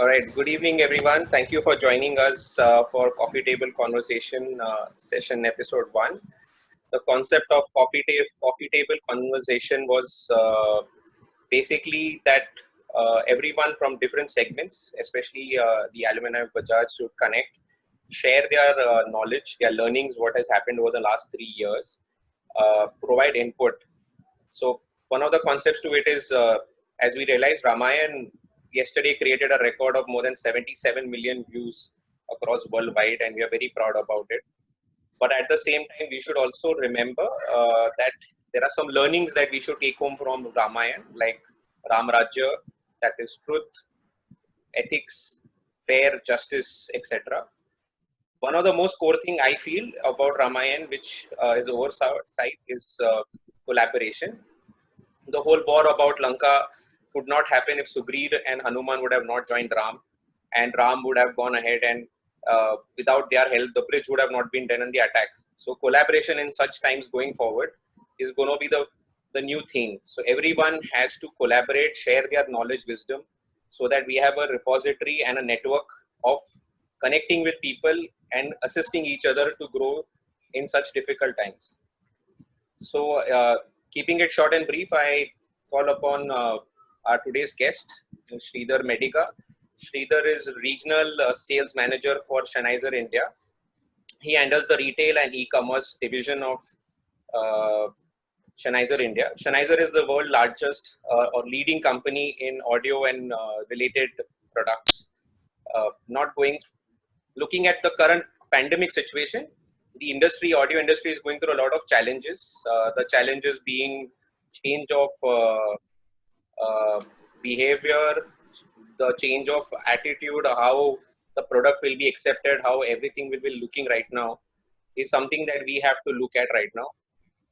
All right. Good evening, everyone. Thank you for joining us for Coffee Table Conversation session episode 1. The concept of coffee table conversation was basically that everyone from different segments, especially the alumni of Bajaj, should connect, share their knowledge, their learnings, what has happened over the last 3 years, provide input. So one of the concepts to it is, as we realized, Ramayan yesterday created a record of more than 77 million views across worldwide, and we are very proud about it. But at the same time, we should also remember that there are some learnings that we should take home from Ramayan, like Ram Rajya, that is truth, ethics, fair, justice, etc. One of the most core thing I feel about Ramayan, which is oversight, is collaboration. The whole war about Lanka could not happen if Sugriv and Hanuman would have not joined Ram, and Ram would have gone ahead, and without their help, the bridge would have not been done in the attack. So collaboration in such times going forward is going to be the new thing. So everyone has to collaborate, share their knowledge, wisdom, so that we have a repository and a network of connecting with people and assisting each other to grow in such difficult times. So keeping it short and brief, I call upon our today's guest, Sridhar Medica. Sridhar is regional sales manager for Sennheiser India. He handles the retail and e-commerce division of Sennheiser India. Sennheiser is the world's largest or leading company in audio and related products. Looking at the current pandemic situation, the audio industry is going through a lot of challenges. The challenges being change of behavior, the change of attitude, how the product will be accepted, how everything will be looking right now is something that we have to look at right now.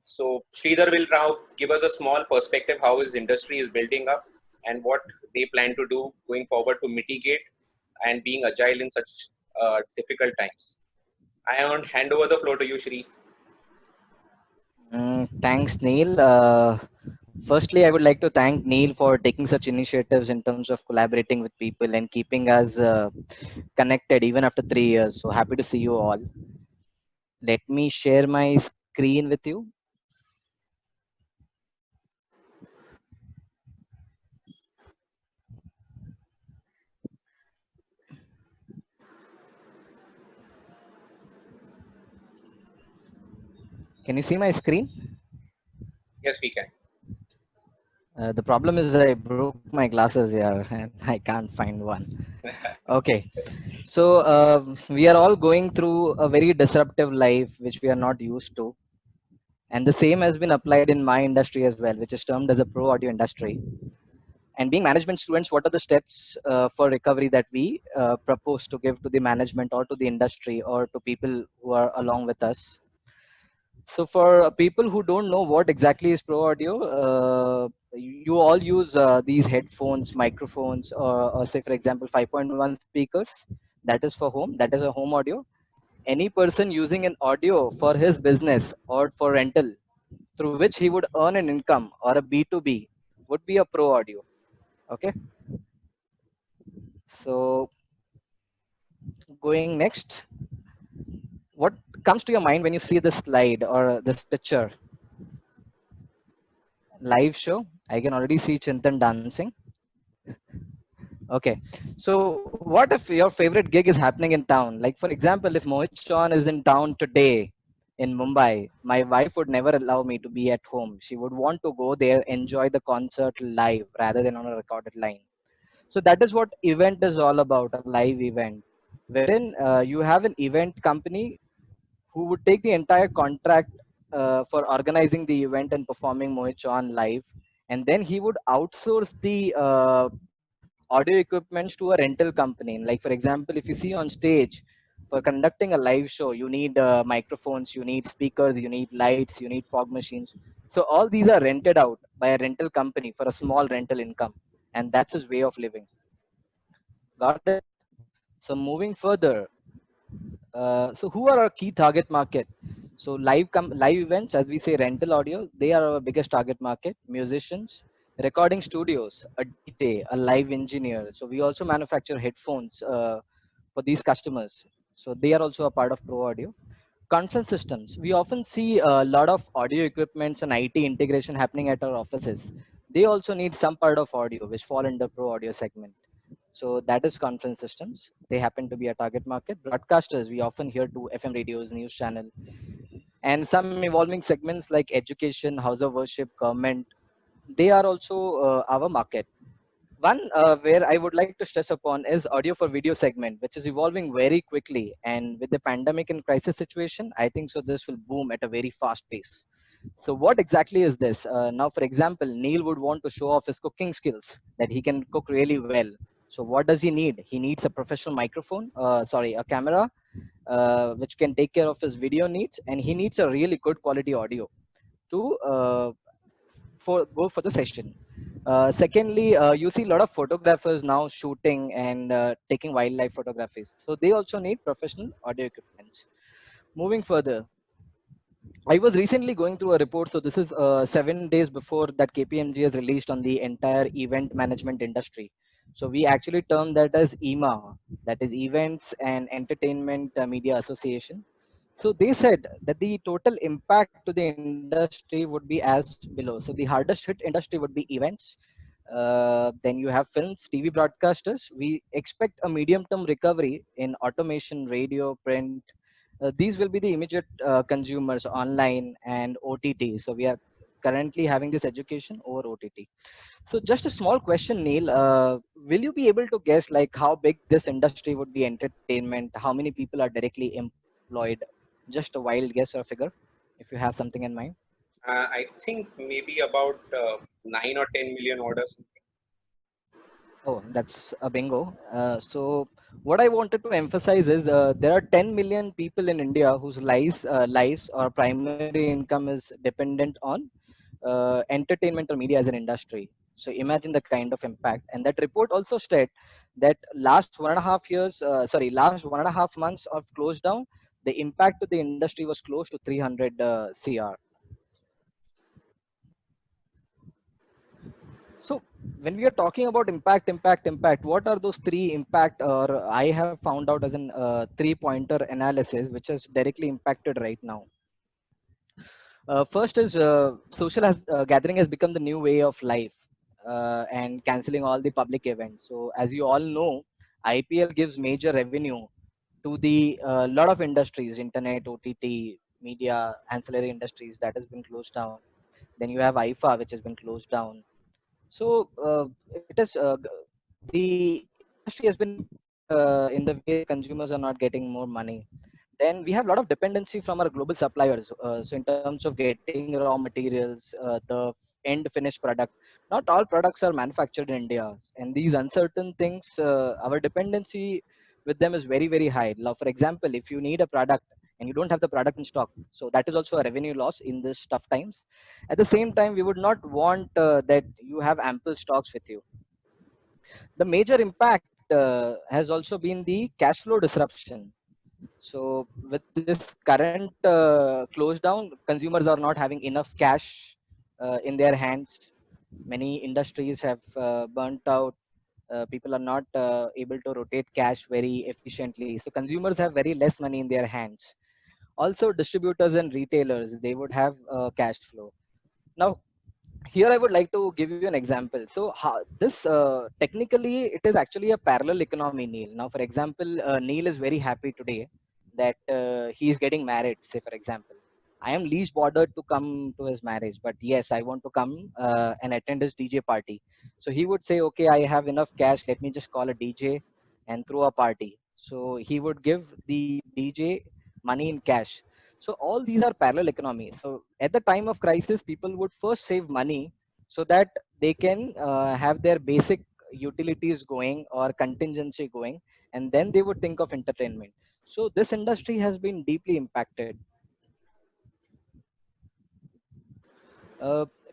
So Sridhar will now give us a small perspective how his industry is building up and what they plan to do going forward to mitigate and being agile in such difficult times. I want to hand over the floor to you, Shri. Thanks, Neil. Firstly, I would like to thank Neil for taking such initiatives in terms of collaborating with people and keeping us connected even after 3 years. So happy to see you all. Let me share my screen with you. Can you see my screen? Yes, we can. The problem is I broke my glasses here and I can't find one. Okay. So we are all going through a very disruptive life, which we are not used to. And the same has been applied in my industry as well, which is termed as a pro audio industry. And being management students, what are the steps for recovery that we propose to give to the management or to the industry or to people who are along with us? So for people who don't know what exactly is pro audio, you all use these headphones, microphones, or say for example 5.1 speakers. That is for home. That is a home audio. Any person using an audio for his business or for rental, through which he would earn an income or a B2B, would be a pro audio. Okay. So going next, what comes to your mind when you see this slide or this picture? Live show. I can already see Chintan dancing. Okay. So what if your favorite gig is happening in town? Like for example, if Mohit Chauhan is in town today in Mumbai, my wife would never allow me to be at home. She would want to go there, enjoy the concert live rather than on a recorded line. So that is what event is all about, a live event, wherein you have an event company who would take the entire contract for organizing the event and performing Mohit Chauhan live, and then he would outsource the audio equipments to a rental company. Like for example, if you see on stage, for conducting a live show, you need microphones, you need speakers, you need lights, you need fog machines. So all these are rented out by a rental company for a small rental income, and that's his way of living. Got it? So moving further, so who are our key target market? So live events, as we say, rental audio, they are our biggest target market. Musicians, recording studios, a DJ, a live engineer. So we also manufacture headphones for these customers. So they are also a part of Pro Audio. Conference systems. We often see a lot of audio equipments and IT integration happening at our offices. They also need some part of audio, which fall under Pro Audio segment. So that is conference systems. They happen to be a target market. Broadcasters, we often hear to FM radios, news channel, and some evolving segments like education, house of worship, government. They are also our market. One where I would like to stress upon is audio for video segment, which is evolving very quickly. And with the pandemic and crisis situation, I think so this will boom at a very fast pace. So what exactly is this? Now, for example, Neil would want to show off his cooking skills, that he can cook really well. So what does he need? He needs a professional microphone, a camera, which can take care of his video needs, and he needs a really good quality audio to for go for the session. Secondly, you see a lot of photographers now shooting and taking wildlife photographies. So they also need professional audio equipment. Moving further, I was recently going through a report. So this is 7 days before that KPMG has released on the entire event management industry. So we actually term that as EMA, that is Events and Entertainment Media Association. So they said that the total impact to the industry would be as below. So the hardest hit industry would be events. Then you have films, TV broadcasters. We expect a medium term recovery in automation, radio, print. These will be the immediate consumers online and OTT. So we are currently having this education over OTT. So just a small question, Neil. Will you be able to guess like how big this industry would be entertainment? How many people are directly employed? Just a wild guess or figure, if you have something in mind. I think maybe about 9 or 10 million orders. Oh, that's a bingo. So what I wanted to emphasize is there are 10 million people in India whose lives or primary income is dependent on entertainment or media as an industry. So imagine the kind of impact. And that report also state that last 1.5 months of close down, the impact to the industry was close to 300 CR. So when we are talking about impact, what are those three impact? Or I have found out as an three-pointer analysis, which has directly impacted right now. First is gathering has become the new way of life, and canceling all the public events. So as you all know, IPL gives major revenue to the lot of industries, internet, OTT, media, ancillary industries that has been closed down. Then you have IFA, which has been closed down. So it is the industry has been impacted in the way consumers are not getting more money. Then we have a lot of dependency from our global suppliers. So in terms of getting raw materials, the end finished product, not all products are manufactured in India, and these uncertain things, our dependency with them is very very high. Now, for example, if you need a product and you don't have the product in stock, so that is also a revenue loss in this tough times. At the same time, we would not want that you have ample stocks with you. The major impact has also been the cash flow disruption. So with this current close down, consumers are not having enough cash in their hands. Many industries have burnt out. People are not able to rotate cash very efficiently. So consumers have very less money in their hands. Also, distributors and retailers, they would have cash flow. Now, here I would like to give you an example. So how this technically it is actually a parallel economy, Neil. Now for example, Neil is very happy today that he is getting married, say for example. I am least bothered to come to his marriage, but yes, I want to come and attend his DJ party. So he would say, okay, I have enough cash, let me just call a DJ and throw a party. So he would give the DJ money in cash. So all these are parallel economies. So at the time of crisis, people would first save money so that they can have their basic utilities going or contingency going, and then they would think of entertainment. So this industry has been deeply impacted.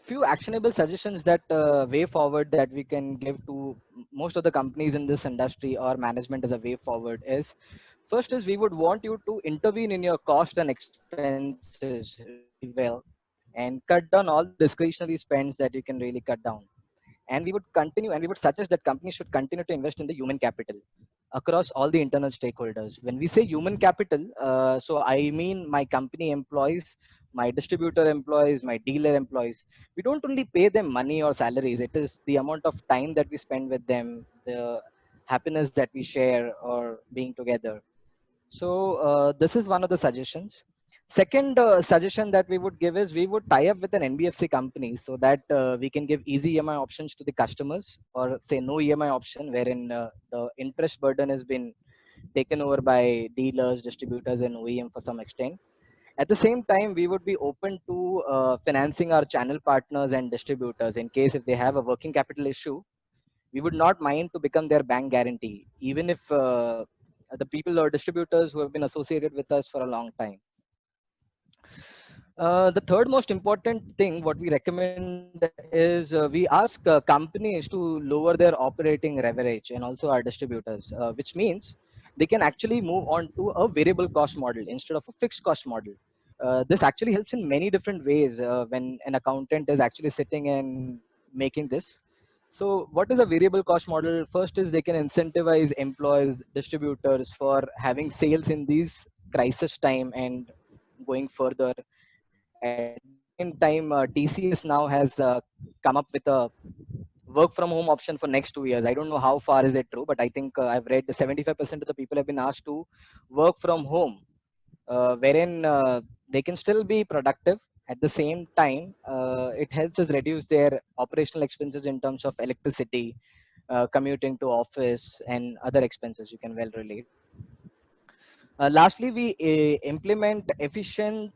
Few actionable suggestions that way forward that we can give to most of the companies in this industry or management as a way forward is, first is we would want you to intervene in your cost and expenses really well and cut down all the discretionary spends that you can really cut down. and we would continue and we would suggest that companies should continue to invest in the human capital across all the internal stakeholders. When we say human capital, so I mean my company employees, my distributor employees, my dealer employees. We don't only pay them money or salaries. It is the amount of time that we spend with them, the happiness that we share or being together. So this is one of the suggestions. Second suggestion that we would give is we would tie up with an NBFC company so that we can give easy EMI options to the customers, or say no EMI option wherein the interest burden has been taken over by dealers, distributors, and OEM for some extent. At the same time, we would be open to financing our channel partners and distributors in case if they have a working capital issue. We would not mind to become their bank guarantee, even if the people or distributors who have been associated with us for a long time. The third most important thing, what we recommend is we ask companies to lower their operating leverage and also our distributors, which means they can actually move on to a variable cost model instead of a fixed cost model. This actually helps in many different ways when an accountant is actually sitting and making this. So, what is a variable cost model? First is they can incentivize employees, distributors for having sales in these crisis time and going further. At the same time, TCS now has come up with a work from home option for next 2 years. I don't know how far is it true, but I think I've read 75% of the people have been asked to work from home, wherein they can still be productive. At the same time, it helps us reduce their operational expenses in terms of electricity, commuting to office, and other expenses you can well relate. Lastly, we implement efficient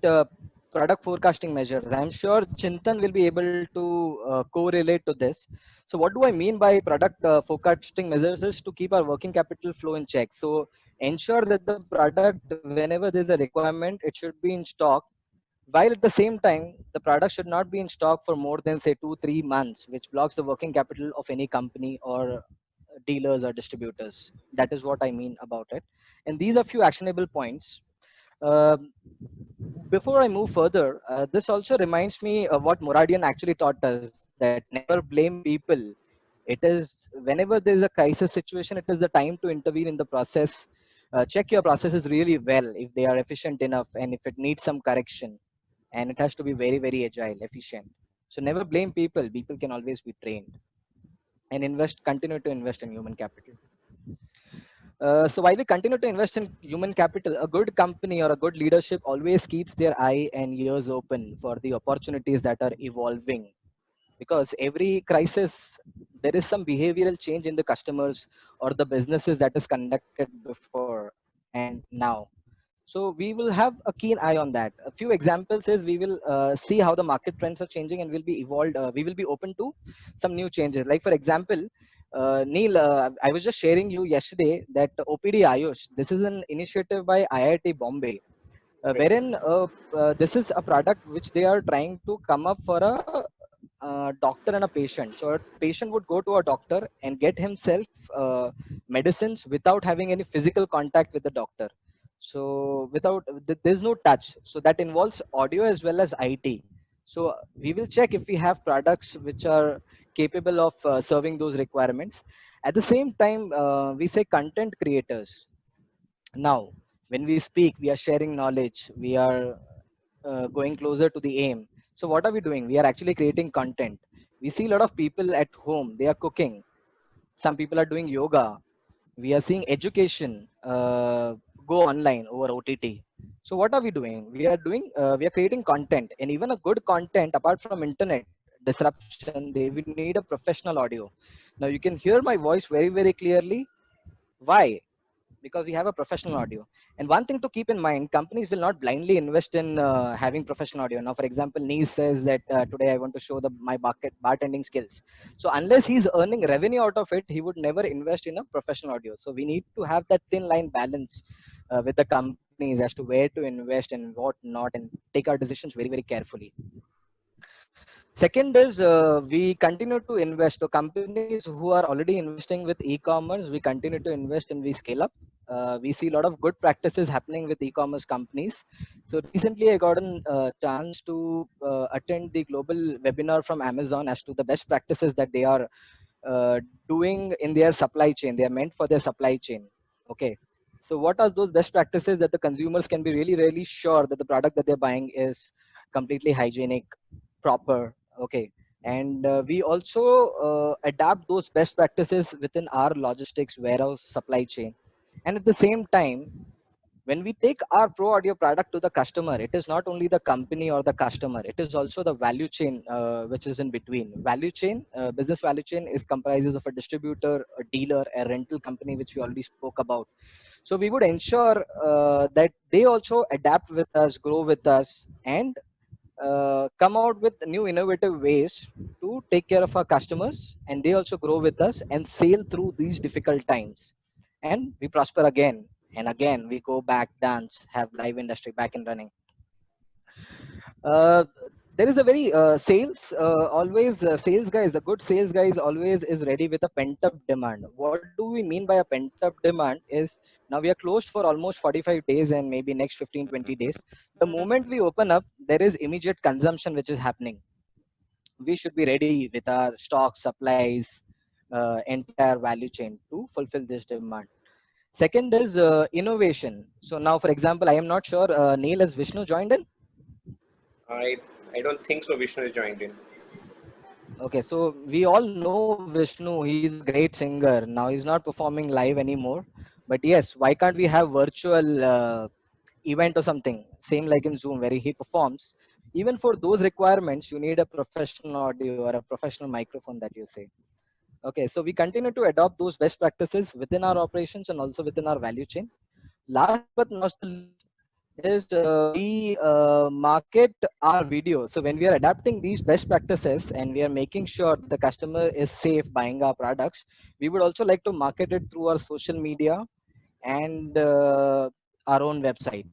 product forecasting measures. I'm sure Chintan will be able to correlate to this. So, what do I mean by product forecasting measures is to keep our working capital flow in check. So, ensure that the product, whenever there's a requirement, it should be in stock. While at the same time, the product should not be in stock for more than say 2-3 months, which blocks the working capital of any company or dealers or distributors. That is what I mean about it. And these are few actionable points. Um Before I move further, this also reminds me of what Moradian actually taught us, that never blame people. It is whenever there is a crisis situation, it is the time to intervene in the process. Check your processes really well if they are efficient enough and if it needs some correction. And it has to be very, very agile, efficient. So never blame people. People can always be trained, and continue to invest in human capital. So while we continue to invest in human capital, a good company or a good leadership always keeps their eye and ears open for the opportunities that are evolving. Because every crisis, there is some behavioral change in the customers or the businesses that is conducted before and now. So we will have a keen eye on that. A few examples is we will see how the market trends are changing and will be evolved. We will be open to some new changes. Like for example, Neil, I was just sharing you yesterday that OPD Ayush. This is an initiative by IIT Bombay, Right. wherein this is a product which they are trying to come up for a doctor and a patient. So a patient would go to a doctor and get himself medicines without having any physical contact with the doctor. So there's no touch. So that involves audio as well as IT. So we will check if we have products which are capable of serving those requirements. At the same time, we say content creators. Now, when we speak, we are sharing knowledge. We are going closer to the aim. So what are we doing? We are actually creating content. We see a lot of people at home. They are cooking. Some people are doing yoga. We are seeing education go online over OTT. So what are we doing? We are creating content, and even a good content apart from internet disruption, they will need a professional audio. Now you can hear my voice very, very clearly. Why? Because we have a professional audio. And one thing to keep in mind, companies will not blindly invest in having professional audio. Now, for example, Neil says that today I want to show my bartending skills. So unless he's earning revenue out of it, he would never invest in a professional audio. So we need to have that thin line balance with the companies as to where to invest and what not, and take our decisions very, very carefully. Second is we continue to invest. So companies who are already investing with e-commerce, we continue to invest and we scale up. we see a lot of good practices happening with e-commerce companies. So recently I got a chance to attend the global webinar from Amazon as to the best practices that they are uh, doing in their supply chain. They are meant for their supply chain. Okay. So what are those best practices that the consumers can be really, really sure that the product that they're buying is completely hygienic, proper? Okay. And we also adapt those best practices within our logistics warehouse supply chain. And at the same time, when we take our pro audio product to the customer, it is not only the company or the customer, it is also the value chain which is in between. Value chain, business value chain is comprises of a distributor, a dealer, a rental company, which we already spoke about. So we would ensure that they also adapt with us, grow with us, and come out with new innovative ways to take care of our customers, and they also grow with us and sail through these difficult times, and we prosper again and again. We go back, dance, have live industry back and running. uh, there is a very sales always sales guys, the good sales guys always is ready with a pent up demand. What do we mean by a pent up demand is, now we are closed for almost 45 days and maybe next 15 20 days. The moment we open up, there is immediate consumption which is happening. We should be ready with our stock supplies, entire value chain to fulfill this demand. Second is innovation. So now, for example, I am not sure, Neil, has Vishnu joined in? I I don't think so. Vishnu is joined in. Okay, so we all know Vishnu. He's a great singer. Now he's not performing live anymore. But yes, why can't we have virtual event or something, same like in Zoom, where he performs? Even for those requirements, you need a professional audio or a professional microphone that you say. Okay, so we continue to adopt those best practices within our operations and also within our value chain. Last but not the least is we market our video. So when we are adapting these best practices and we are making sure the customer is safe buying our products, we would also like to market it through our social media and our own website.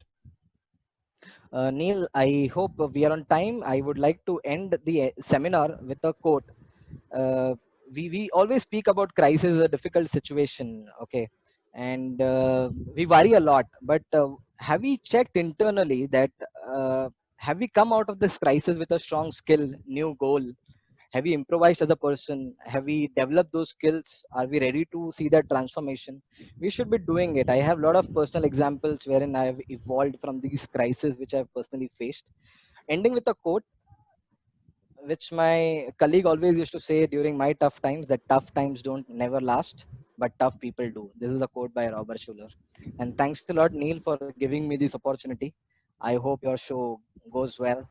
Neil, I hope we are on time. I would like to end the seminar with a quote. uh, we always speak about crisis, a difficult situation, okay, and we worry a lot. But have we checked internally that have we come out of this crisis with a strong skill, new goal? Have we improvised as a person? Have we developed those skills? Are we ready to see that transformation? We should be doing it. I have a lot of personal examples wherein I have evolved from these crises which I've personally faced. Ending with a quote which my colleague always used to say during my tough times, that tough times don't never last, but tough people do. This is a quote by Robert Schuller. And thanks a lot, Neil, for giving me this opportunity. I hope your show goes well.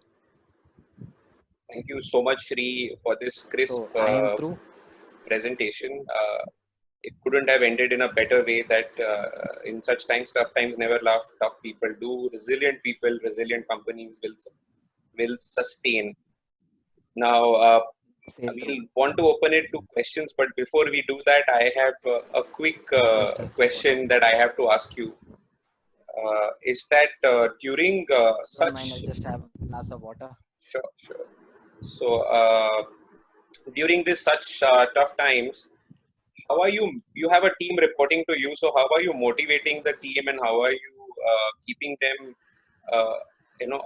Thank you so much, Shri, for this crisp So I am through. presentation. It couldn't have ended in a better way. That in such times, tough times never laugh. Tough people do. Resilient people, resilient companies will sustain. Now, Sail through. we'll want to open it to questions, but before we do that, I have a quick Just a sip of question water. that I have to ask you. Is that during Don't mind, I'll such just have a glass of water. sure, sure. So during this such tough times, how are you? You have a team reporting to you. So how are you motivating the team, and how are you keeping them, uh,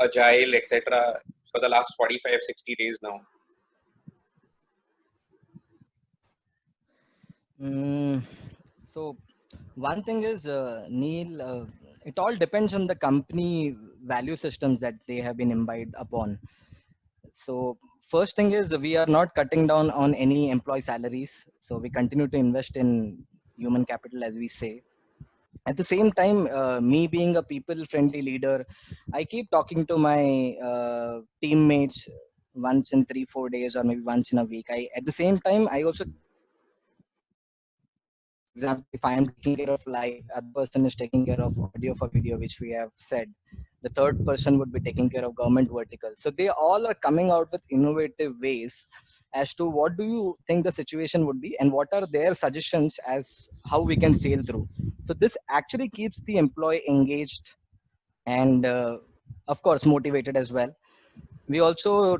agile, etc. For the last 45, 60 days now? Mm, so one thing is, Neil, it all depends on the company value systems that they have been imbibed upon. So first thing is, we are not cutting down on any employee salaries. So we continue to invest in human capital, as we say. At the same time, me being a people friendly leader, I keep talking to my teammates once in 3 4 days or maybe once in a week. I At the same time, I also keep checking their status. For example, if I am taking care of live, other person is taking care of audio for video, which we have said. The third person would be taking care of government vertical. So they all are coming out with innovative ways as to what do you think the situation would be and what are their suggestions as how we can sail through. So this actually keeps the employee engaged and of course motivated as well. We also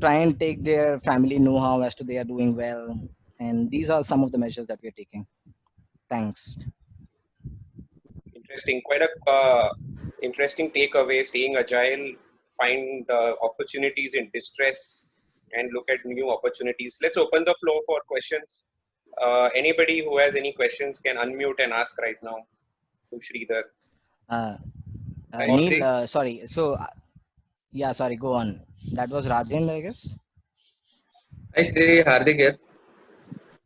try and take their family know-how as to they are doing well, and these are some of the measures that we are taking. Thanks. interesting. Quite a interesting takeaway. Staying agile, find opportunities in distress, and look at new opportunities. Let's open the floor for questions. Anybody who has any questions can unmute and ask right now to Sridhar. Uh, Hi, Neil, Sri. sorry. So, yeah, sorry, go on. That was Rajendra, I guess. Hi, Sri. Hardik here.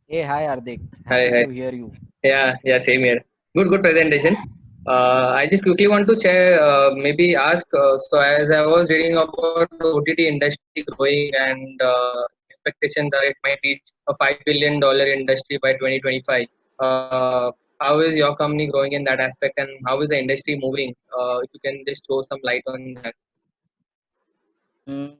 Hey, hi, Hardik. Hi, Happy hi. to hear you. Yeah, same here. Good presentation. I just quickly want to share, maybe ask. So, as I was reading about the OTT industry growing and expectation that it might reach a $5 billion industry by 2025. How is your company growing in that aspect, and how is the industry moving? If you can just throw some light on that. Mm.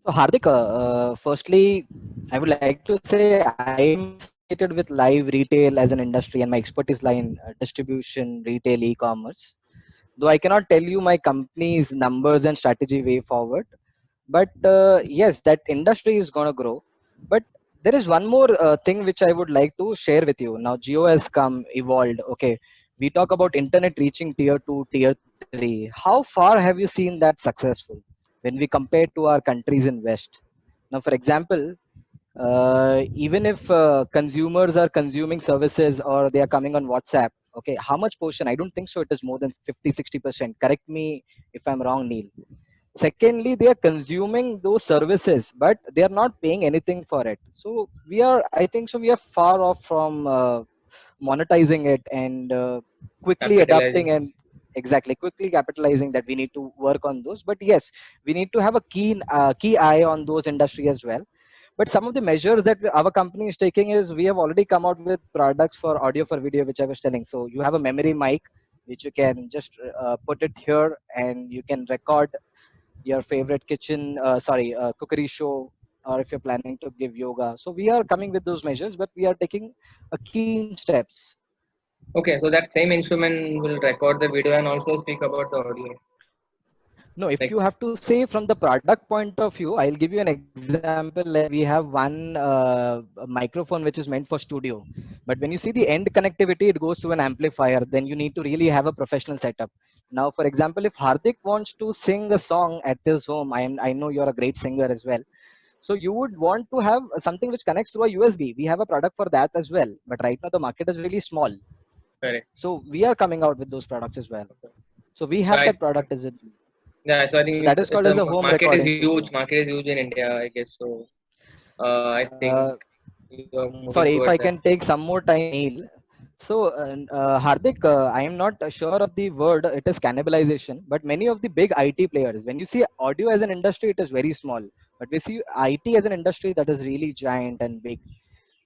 So, Hardik, firstly, I would like to say I'm associated with live retail as an industry, and my expertise lie in distribution, retail, e-commerce. Though I cannot tell you my company's numbers and strategy way forward, but yes, that industry is going to grow. But there is one more thing which I would like to share with you. Now, Geo has come, evolved. Okay, we talk about internet reaching tier 2, tier 3. How far have you seen that successful when we compare to our countries in West? Now, for example, even if consumers are consuming services or they are coming on WhatsApp, okay, how much portion? I don't think so. It is more than 50-60%. Correct me if I'm wrong, Neil. Secondly, they are consuming those services, but they are not paying anything for it. So I think so, we are far off from monetizing it and quickly adapting Capitalizing. and exactly quickly capitalizing that we need to work on those. But yes, we need to have a key eye on those industry as well. But some of the measures that our company is taking is we have already come out with products for audio for video, which I was telling. So you have a memory mic which you can just put it here and you can record your favorite cookery show, or if you're planning to give yoga. So we are coming with those measures, but we are taking a keen steps. Okay, so that same instrument will record the video and also speak about the audio. No, if Like, you have to say from the product point of view, I'll give you an example. Like we have one microphone which is meant for studio, but when you see the end connectivity, it goes to an amplifier. Then you need to really have a professional setup. Now, for example, if Hardik wants to sing a song at his home, I know you're a great singer as well. So you would want to have something which connects through a USB. We have a product for that as well, but right now the market is really small. correct. So we are coming out with those products as well. Okay. So we have Right. that product. Is it? Yeah, so I So think that is called as the a home market is recording huge. studio. Market is huge in India, I guess. So I think Uh, you are moving Sorry, if towards I that. can take some more time, Neil. So, Hardik, I am not sure of the word. It is cannibalization, but many of the big IT players, when you see audio as an industry, it is very small. But we see IT as an industry that is really giant and big.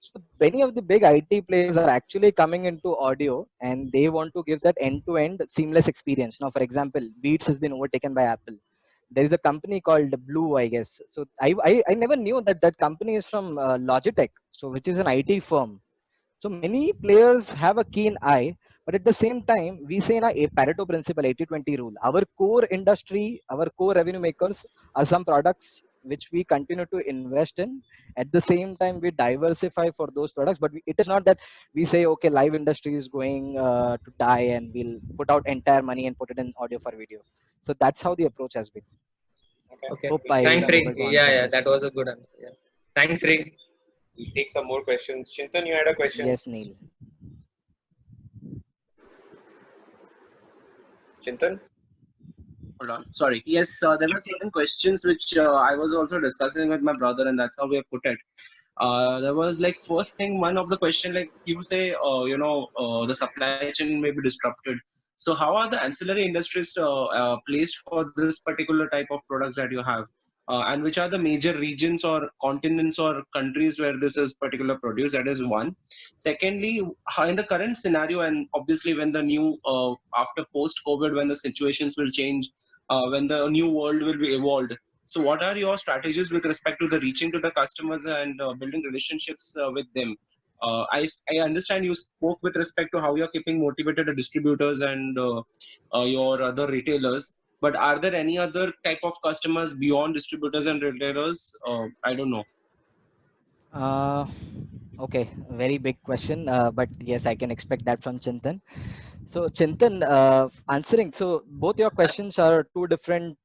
So many of the big IT players are actually coming into audio, and they want to give that end-to-end seamless experience. Now, for example, Beats has been overtaken by Apple. There is a company called Blue, I guess. So I never knew that that company is from Logitech, so which is an IT firm. So many players have a keen eye, but at the same time, we say in a Pareto principle, 80-20 rule. Our core industry, our core revenue makers are some products which we continue to invest in. At the same time, we diversify for those products, but it is not that we say, okay, live industry is going to die and we'll put out entire money and put it in audio for video. So that's how the approach has been. Okay. Okay. Hope We'll I take Thanks, some. am Ray. able to answer Yeah, that this. was a good answer. Yeah. Thanks, Ray. We'll take some more questions. Chintan, you had a question. Yes, Neil. Chintan. Hold on. Sorry. Yes, there were certain questions which I was also discussing with my brother, and that's how we have put it. There was like first thing, one of the question, like you say, the supply chain may be disrupted. So how are the ancillary industries placed for this particular type of products that you have? And which are the major regions or continents or countries where this is particular produce? That is one. Secondly, in the current scenario, and obviously when the new after post COVID, when the situations will change, when the new world will be evolved. So what are your strategies with respect to the reaching to the customers and building relationships with them? I understand you spoke with respect to how you're keeping motivated the distributors and your other retailers. But are there any other type of customers beyond distributors and retailers? I don't know. Uh, Okay, very big question, but yes, I can expect that from Chintan. So, Chintan, answering. So, both your questions are two different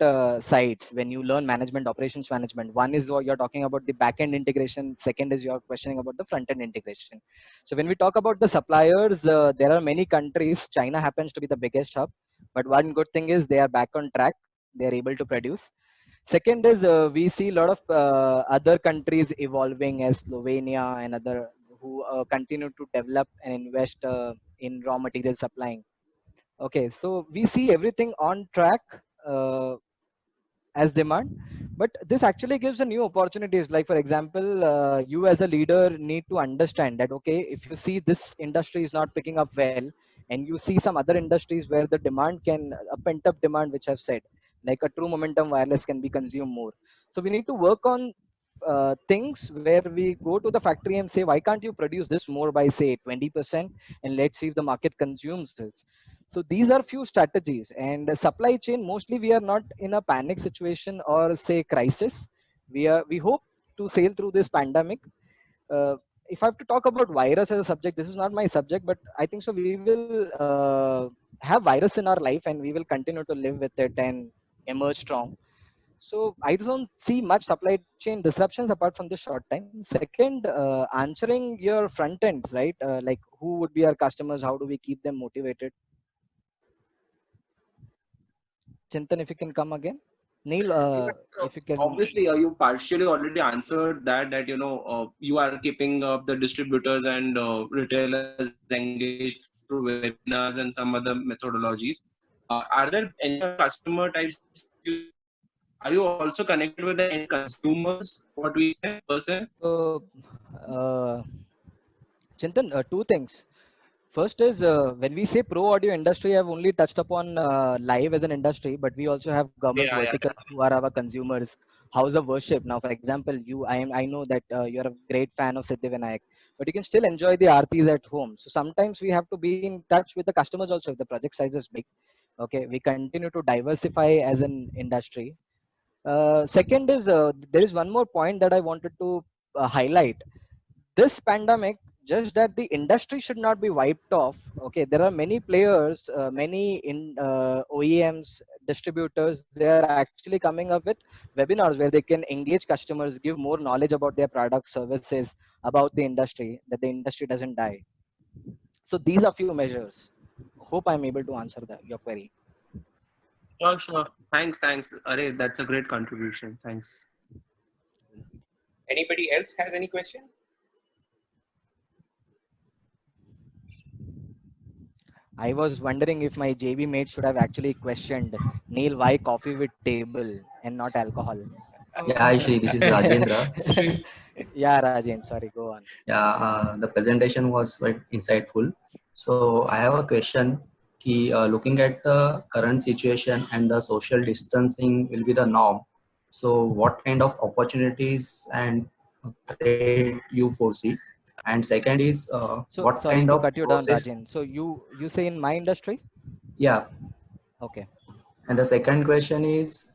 sides when you learn management, operations management. One is what you're talking about the back end integration. Second is you're questioning about the front end integration. So, when we talk about the suppliers, there are many countries. China happens to be the biggest hub, but one good thing is they are back on track. They are able to produce. Second is we see a lot of other countries evolving as Slovenia and other who continue to develop and invest in raw material supplying. Okay, so we see everything on track uh, as demand, but this actually gives a new opportunities. Like for example, you as a leader need to understand that okay, if you see this industry is not picking up well, and you see some other industries where the demand can a pent up demand, which I've said, like a true momentum wireless can be consumed more. So we need to work on things where we go to the factory and say, why can't you produce this more by say 20%, and let's see if the market consumes this. So these are few strategies, and supply chain, mostly we are not in a panic situation or say crisis. We hope to sail through this pandemic. uh, if I have to talk about virus as a subject, this is not my subject, but I think so we will have virus in our life and we will continue to live with it and emerge strong. So I don't see much supply chain disruptions apart from this short time. Second, answering your front end, right? Like who would be our customers? How do we keep them motivated? Chintan, if you can come again. Neil, Yeah, so if you can. obviously, you partially already answered that you are keeping up the distributors and retailers engaged through webinars and some other methodologies. Are there any other customer types you see? Are you also connected with the end consumers? What we say, person? So, uh, Chintan, two things. First is when we say pro audio industry, I've only touched upon live as an industry, but we also have government Yeah, yeah, verticals who are our consumers. House of worship. Now, for example, I know that you're a great fan of Siddhivinayak, but you can still enjoy the aartis at home. So sometimes we have to be in touch with the customers also if the project size is big. Okay, we continue to diversify as an industry. Second is there is one more point that I wanted to highlight. This pandemic, just that the industry should not be wiped off. Okay, there are many players, many in OEMs, distributors. They are actually coming up with webinars where they can engage customers, give more knowledge about their products, services, about the industry, that the industry doesn't die. So these are few measures. Hope I'm able to answer your query. sure, sure. Thanks. Array, that's a great contribution. Thanks. Anybody else has any question? I was wondering if my JB mate should have actually questioned Neil, why coffee with table and not alcohol. Yeah, hi Shri, this is Rajendra. Yeah, Rajen, sorry, go on. Yeah, the presentation was quite insightful. So I have a question. Looking at the current situation and the social distancing will be the norm. So what kind of opportunities and threat you foresee? And second is So what sorry kind to of cut you down, process? Rajen. So you say in my industry? Yeah, Okay. and the second question is,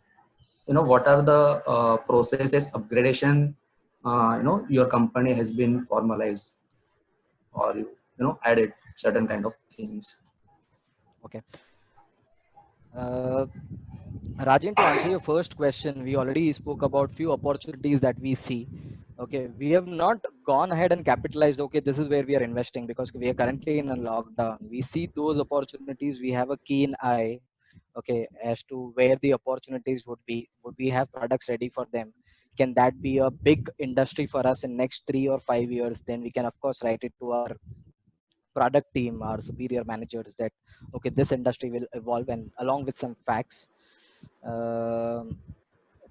what are the processes upgradation, your company has been formalized or added certain kind of things. Okay. Uh, Rajen, to answer your first question, we already spoke about few opportunities that we see. Okay, we have not gone ahead and capitalized. Okay, this is where we are investing because we are currently in a lockdown. We see those opportunities. We have a keen eye. Okay, as to where the opportunities would be. Would we have products ready for them? Can that be a big industry for us in next 3 or 5 years? Then we can of course write it to our product team, our superior managers that okay, this industry will evolve, and along with some facts. Um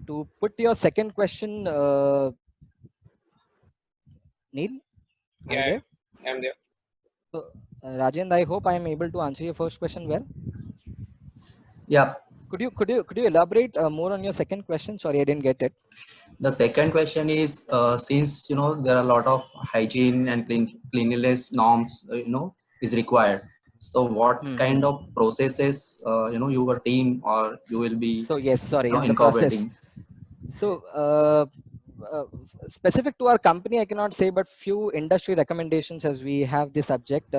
to put your second question, Neil, are you Yeah, there? I'm there. So, Rajendra, I hope I am able to answer your first question well. Yeah, Could you elaborate more on your second question? Sorry, I didn't get it. the second question is, since there are a lot of hygiene and cleanliness norms is required, so what kind Hmm. of processes your team or you will be So yes, sorry, in the process. incorporating? So specific to our company, I cannot say, but few industry recommendations as we have this subject.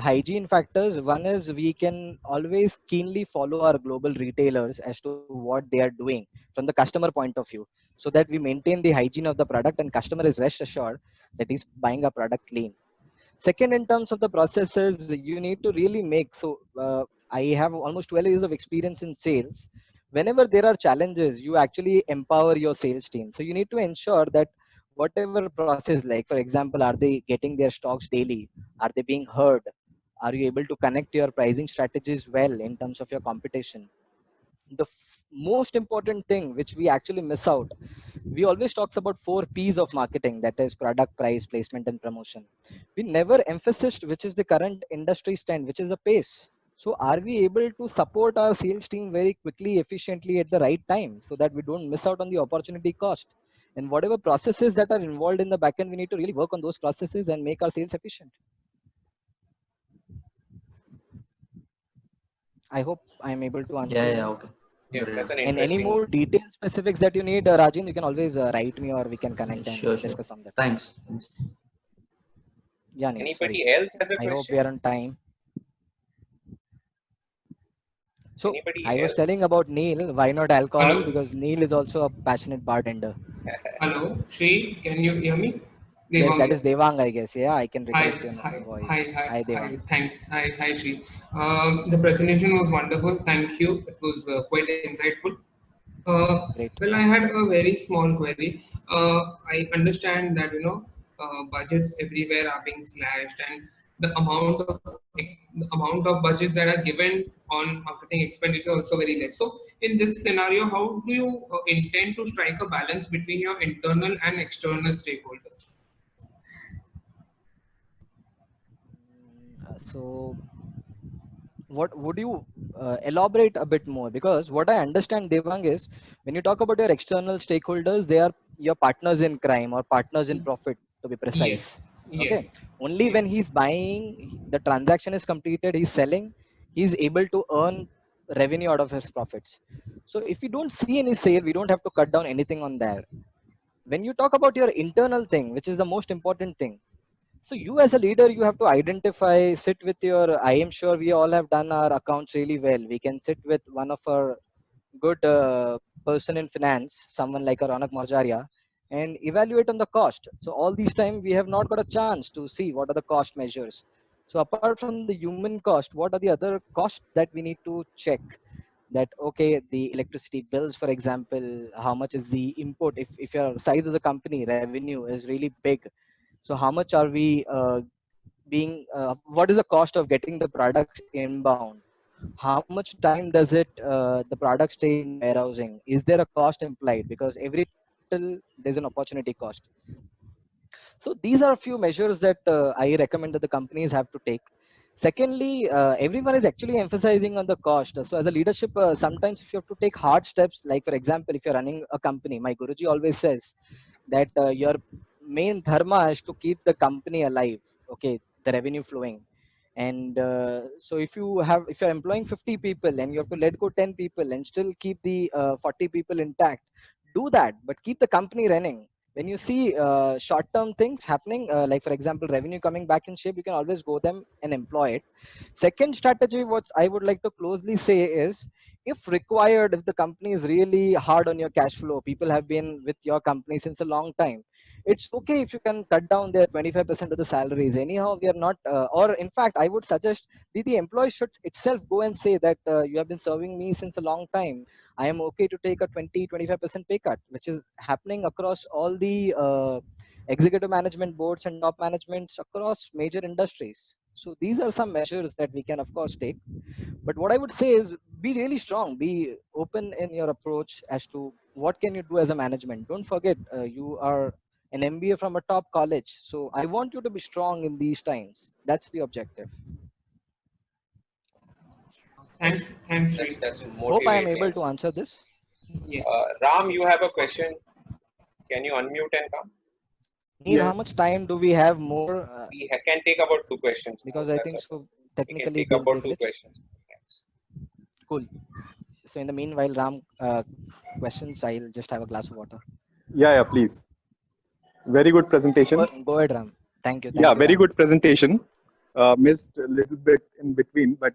Hygiene factors. One is we can always keenly follow our global retailers as to what they are doing from the customer point of view, so that we maintain the hygiene of the product and customer is rest assured that he's buying a product clean. Second, in terms of the processes, you need to really make so. I have almost 12 years of experience in sales. Whenever there are challenges, you actually empower your sales team. So you need to ensure that whatever process, like for example, are they getting their stocks daily? Are they being heard? Are you able to connect your pricing strategies well in terms of your competition? The most important thing which we actually miss out, we always talks about 4 P's of marketing, that is product, price, placement and promotion. We never emphasized which is the current industry stand, which is the pace. So are we able to support our sales team very quickly, efficiently at the right time, so that we don't miss out on the opportunity cost? And whatever processes that are involved in the backend, we need to really work on those processes and make our sales efficient. I hope I am able to answer Yeah, you. okay. Yeah, Great. that's an And any interesting. more detailed specifics that you need, Rajin, you can always write me or we can connect and Sure. discuss on that. Thanks. Yeah, Neil, sorry. Anybody else has a I hope we question? are on time. So Anybody I was telling else? about Neil. Why not alcohol? Hello, Because Neil is also a passionate bartender. hello, Shri, can you hear me? Yes, Devang that is here. Devang, I guess. Yeah, I can Hi, recollect your hi, hi, voice. hi, Hi, hi. Devang. Thanks. Hi, Shri. The presentation was wonderful. Thank you. It was quite insightful. Great. Well, I had a very small query. I understand that budgets everywhere are being slashed, and the amount of budgets that are given on marketing expenditure also very less. So, in this scenario, how do you intend to strike a balance between your internal and external stakeholders? So what would you elaborate a bit more? Because what I understand, Devang, is when you talk about your external stakeholders, they are your partners in crime or partners in profit, to be precise. Yes, Okay. yes, Only when yes. he's buying, the transaction is completed, he's selling, he's able to earn revenue out of his profits. So if we don't see any sale, we don't have to cut down anything on there. When you talk about your internal thing, which is the most important thing, so you as a leader, you have to identify, sit with your, I am sure we all have done our accounts really well. We can sit with one of our good person in finance, someone like a Ronak Marjaria, and evaluate on the cost. So all these time we have not got a chance to see what are the cost measures. So apart from the human cost, what are the other costs that we need to check? That okay, the electricity bills, for example, how much is the input? If your size of the company revenue is really big, so how much are we what is the cost of getting the products inbound? How much time does it the product stay in warehousing? Is there a cost implied? Because every rental there's an opportunity cost. So these are a few measures that I recommend that the companies have to take. Secondly, everyone is actually emphasizing on the cost. So as a leadership, sometimes if you have to take hard steps, like for example, if you're running a company, my Guruji always says that your main dharma is to keep the company alive, okay, the revenue flowing. And so if you're employing 50 people and you have to let go 10 people and still keep the 40 people intact, do that, but keep the company running. When you see short term things happening, like for example revenue coming back in shape, you can always go them and employ it. Second strategy what I would like to closely say is, if required, if the company is really hard on your cash flow, people have been with your company since a long time, it's okay if you can cut down their 25% of the salaries. Anyhow, we are not or in fact I would suggest the employee should itself go and say that you have been serving me since a long time, I am okay to take a 20-25% pay cut, which is happening across all the executive management boards and top managements across major industries. So these are some measures that we can of course take. But what I would say is, be really strong, be open in your approach as to what can you do as a management. Don't forget, you are an MBA from a top college. So I want you to be strong in these times. That's the objective. Thanks, thanks, Shri. That's Hope I am able motivating. to answer this. Yes. Ram, you have a question. Can you unmute and come? Neil, how much Yes. time do we have more? Can take about two questions more. Because I That's think okay. so We can technically take there'll be about a two glitch. questions. Thanks. Cool. So in the meanwhile, Ram, questions, I'll just have a glass of water. Yeah, please. Very good presentation. Go ahead, Ram. Thank you. Yeah, Thank you, very Ram. good presentation. Missed a little bit in between, but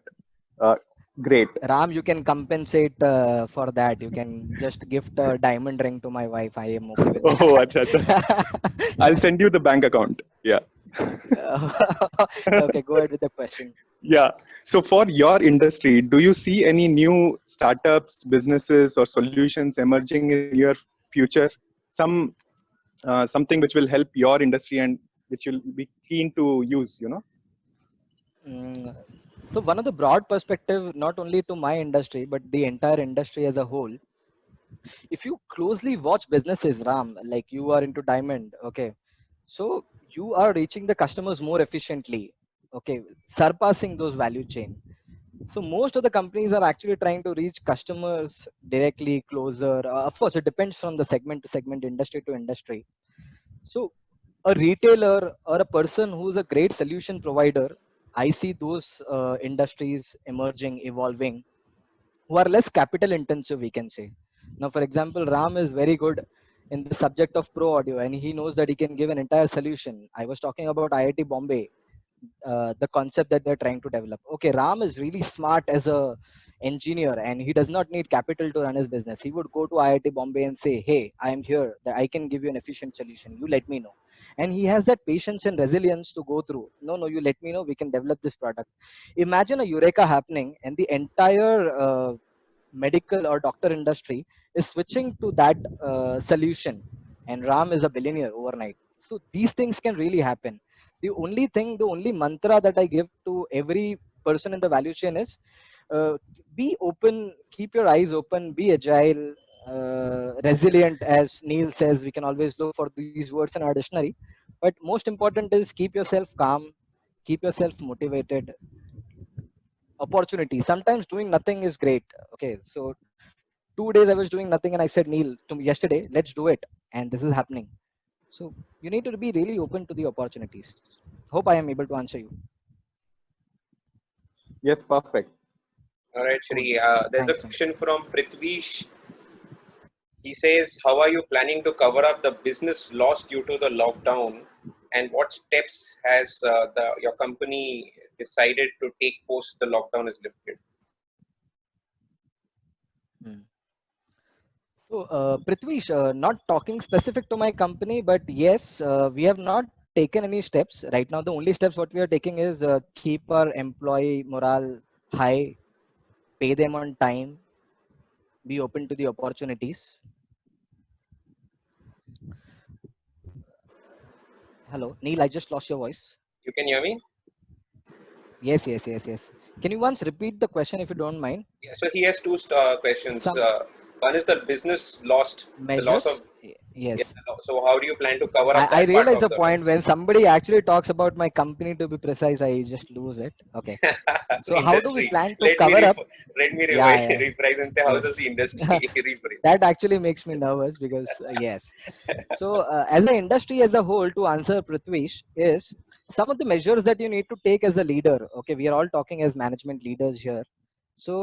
uh, great. Ram, you can compensate for that. You can just gift a diamond ring to my wife. I am okay with Oh, acha, acha. I'll that. send you the bank account. Yeah. Okay, go ahead with the question. Yeah. So for your industry, do you see any new startups, businesses, or solutions emerging in your future? Some something which will help your industry and which you'll be keen to use, you know? Mm, So one of the broad perspective, not only to my industry, but the entire industry as a whole, if you closely watch businesses, Ram, like you are into diamond, okay, so you are reaching the customers more efficiently, okay, surpassing those value chain. So most of the companies are actually trying to reach customers directly closer. Of course, it depends from the segment to segment, industry to industry. So a retailer or a person who's a great solution provider, I see those industries emerging, evolving, who are less capital intensive, we can say. Now, for example, Ram is very good in the subject of pro audio, and he knows that he can give an entire solution. I was talking about IIT Bombay, the concept that they're trying to develop. Okay, Ram is really smart as a engineer, and he does not need capital to run his business. He would go to IIT Bombay and say, "Hey, I am here. That I can give you an efficient solution. You let me know." And he has that patience and resilience to go through. No, no, you let me know. We can develop this product. Imagine a eureka happening, and the entire medical or doctor industry is switching to that solution, and Ram is a billionaire overnight. So these things can really happen. The only thing, the only mantra that I give to every person in the value chain is uh, be open, keep your eyes open, be agile, resilient. As Neil says, we can always look for these words in our dictionary, but most important is keep yourself calm, keep yourself motivated. Opportunity, sometimes doing nothing is great. Okay, so 2 days I was doing nothing and I said, Neil, to yesterday, let's do it, and this is happening. So you need to be really open to the opportunities. Hope I am able to answer you. Yes, perfect. All right, Cool. Shri. There's a Thanks, Ram. question from Prithvish. He says, how are you planning to cover up the business loss due to the lockdown? And what steps has your company decided to take post the lockdown is lifted? Hmm. So, Prithvish, not talking specific to my company, but yes, we have not taken any steps right now. The only steps what we are taking is keep our employee morale high, pay them on time, be open to the opportunities. Hello, Neil, I just lost your voice. You can hear me? Yes, yes, yes, yes. Can you once repeat the question if you don't mind? Yeah, so he has two questions. Some One is the business lost, the loss of. measures? Yeah, Yes. so how do you plan to cover up I that part realize of a the point when loss? somebody actually talks about my company, to be precise, I just lose it. Okay. So So how do we industry. plan to Let me cover up? revise, Yeah, yeah, rephrase and say how does the yes. industry rephrase? That actually makes me nervous because yes. So as an industry as a whole, to answer Prithvish, is some of the measures that you need to take as a leader. Okay, we are all talking as management leaders here. So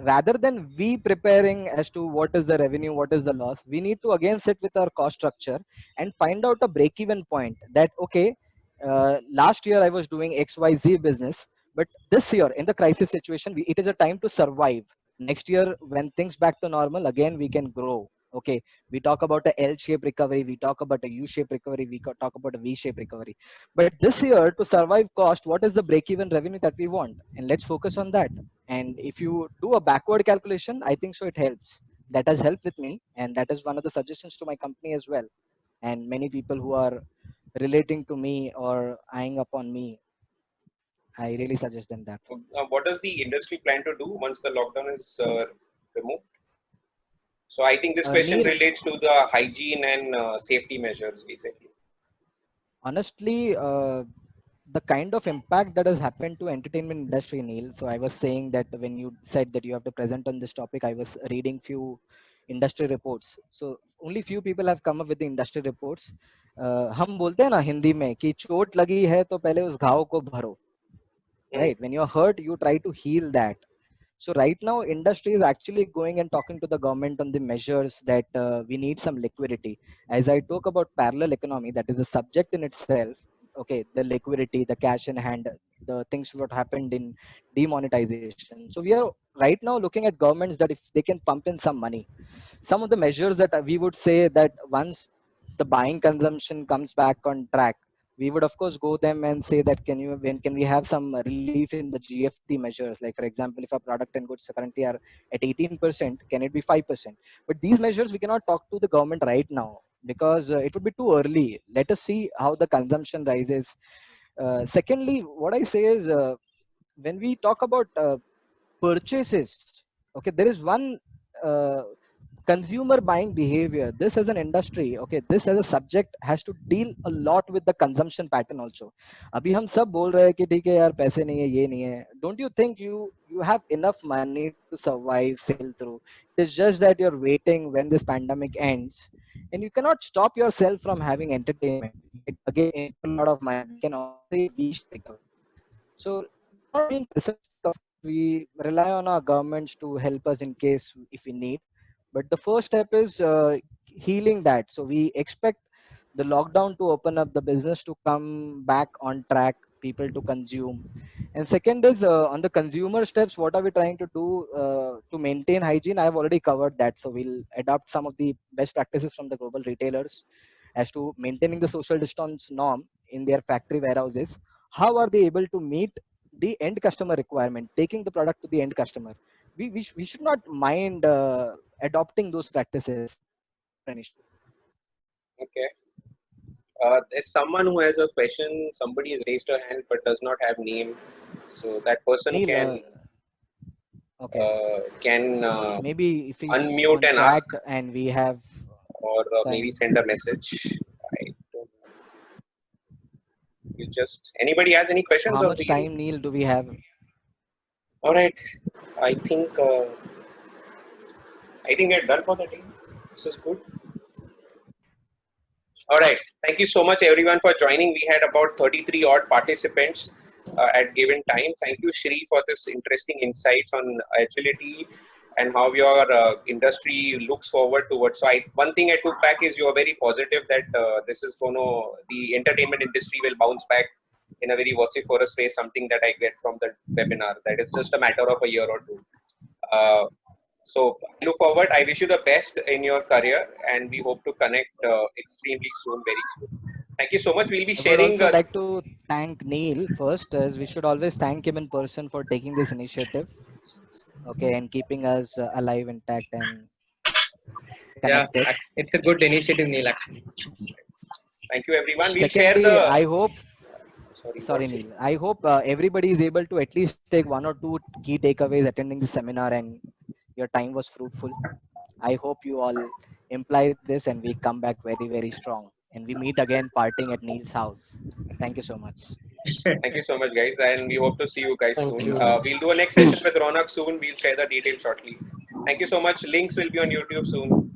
rather than we preparing as to what is the revenue, what is the loss, we need to again sit with our cost structure and find out a break-even point. That okay, last year I was doing XYZ business, but this year in the crisis situation, it is a time to survive. Next year, when things back to normal, again we can grow. Okay, we talk about a L-shaped recovery, we talk about a U-shaped recovery, we talk about a V-shaped recovery. But this year, to survive cost, what is the break-even revenue that we want? And let's focus on that. And if you do a backward calculation, I think so it helps. That has helped with me, and that is one of the suggestions to my company as well. And many people who are relating to me or eyeing upon me, I really suggest them that. What does the industry plan to do once the lockdown is removed? So I think this question Neil, relates to the hygiene and safety measures basically. honestly, the kind of impact that has happened to entertainment industry, Neil. So I was saying that when you said that you have to present on this topic, I was reading few industry reports. So only few people have come up with the industry reports. हम बोलते हैं ना हिंदी में कि चोट लगी है तो पहले उस घाव को भरो, Hmm. right? When you're hurt, you try to heal that. So right now, industry is actually going and talking to the government on the measures that we need some liquidity. As I talk about parallel economy, that is a subject in itself. Okay, the liquidity, the cash in hand, the things what happened in demonetization. So we are right now looking at governments that if they can pump in some money, some of the measures that we would say that once the buying consumption comes back on track, we would of course go them and say that when can we have some relief in the GFT measures? Like for example, if a product and goods currently are at 18%, can it be 5%? But these measures we cannot talk to the government right now because it would be too early. Let us see how the consumption rises. Secondly, what I say is when we talk about purchases, okay, there is one uh, consumer buying behavior. This as an industry, okay, this as a subject has to deal a lot with the consumption pattern also. अभी हम सब बोल रहे हैं कि ठीक है यार पैसे नहीं है ये नहीं है. Don't you think you have enough money to survive, sail through? It is just that you're waiting when this pandemic ends, and you cannot stop yourself from having entertainment. Like, again, it's a lot of money. We can also say we should recover. So not being pessimistic, of course, we rely on our governments to help us in case if we need. But the first step is healing that. So we expect the lockdown to open up, the business to come back on track, people to consume. And second is on the consumer steps. What are we trying to do to maintain hygiene? I've already covered that. So we'll adopt some of the best practices from the global retailers as to maintaining the social distance norm in their factory warehouses. How are they able to meet the end customer requirement, taking the product to the end customer? We should not mind adopting those practices. An issue. Okay. There's someone who has a question. Somebody has raised a hand but does not have name. So that person Neil, okay. can Maybe if he's unmute on and chat ask, and we have or maybe time. send a message. I don't know. You just anybody has any questions? How Or much time, Neil, do we have? All right. I think we're done for the day. This is good. All right. Thank you so much, everyone, for joining. We had about 33 odd participants at given time. Thank you, Shri, for this interesting insights on agility and how your industry looks forward towards. So, one thing I took back is you are very positive that this is going to, the entertainment industry will bounce back in a very vociferous way, something that I get from the webinar. That is just a matter of a year or two. So I look forward. I wish you the best in your career, and we hope to connect extremely soon, very soon. Thank you so much. We'll be I would sharing. also like to thank Neil first, as we should always thank him in person for taking this initiative, okay, and keeping us alive, intact, and Yeah, connected. it's a good initiative, Neil. Thank you, everyone. We'll share Secondly, the. I hope, Sorry, Neil, I hope everybody is able to at least take one or two key takeaways attending the seminar, and your time was fruitful. I hope you all imply this and we come back very, very strong. And we meet again partying at Neil's house. Thank you so much. Thank you so much, guys, and we hope to see you guys Thank soon. you. We'll do a next session with Ronak soon. We'll share the details shortly. Thank you so much. Links will be on YouTube soon.